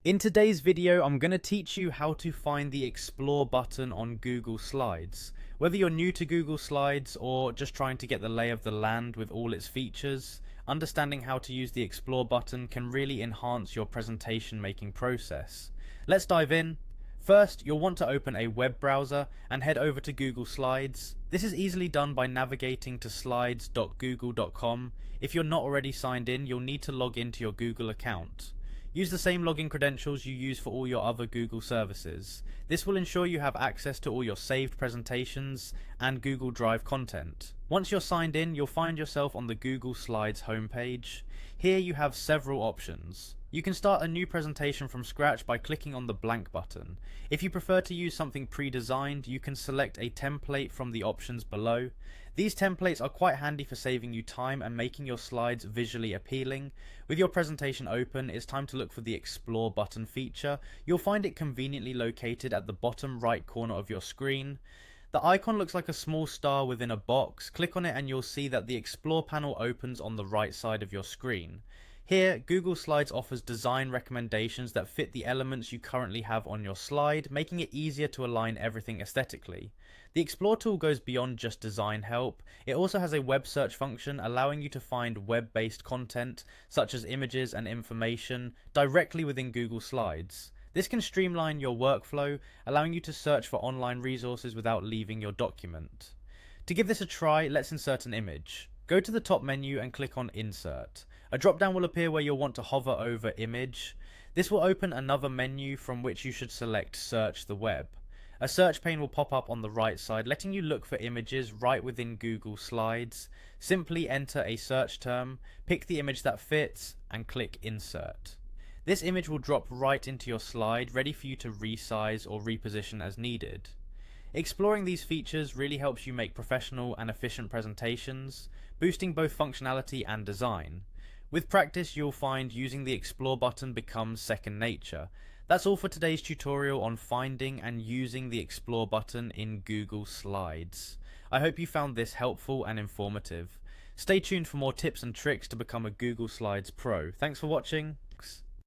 In today's video, I'm going to teach you how to find the Explore button on Google Slides. Whether you're new to Google Slides or just trying to get the lay of the land with all its features, understanding how to use the Explore button can really enhance your presentation making process. Let's dive in. First, you'll want to open a web browser and head over to Google Slides. This is easily done by navigating to slides.google.com. If you're not already signed in, you'll need to log into your Google account. Use the same login credentials you use for all your other Google services. This will ensure you have access to all your saved presentations and Google Drive content. Once you're signed in, you'll find yourself on the Google Slides homepage. Here you have several options. You can start a new presentation from scratch by clicking on the blank button. If you prefer to use something pre-designed, you can select a template from the options below. These templates are quite handy for saving you time and making your slides visually appealing. With your presentation open, it's time to look for the Explore button feature. You'll find it conveniently located at the bottom right corner of your screen. The icon looks like a small star within a box. Click on it and you'll see that the Explore panel opens on the right side of your screen. Here, Google Slides offers design recommendations that fit the elements you currently have on your slide, making it easier to align everything aesthetically. The Explore tool goes beyond just design help. It also has a web search function allowing you to find web-based content, such as images and information, directly within Google Slides. This can streamline your workflow, allowing you to search for online resources without leaving your document. To give this a try, let's insert an image. Go to the top menu and click on Insert. A drop-down will appear where you'll want to hover over Image. This will open another menu from which you should select Search the Web. A search pane will pop up on the right side, letting you look for images right within Google Slides. Simply enter a search term, pick the image that fits, and click Insert. This image will drop right into your slide, ready for you to resize or reposition as needed. Exploring these features really helps you make professional and efficient presentations, boosting both functionality and design. With practice, you'll find using the Explore button becomes second nature. That's all for today's tutorial on finding and using the Explore button in Google Slides. I hope you found this helpful and informative. Stay tuned for more tips and tricks to become a Google Slides pro. Thanks for watching.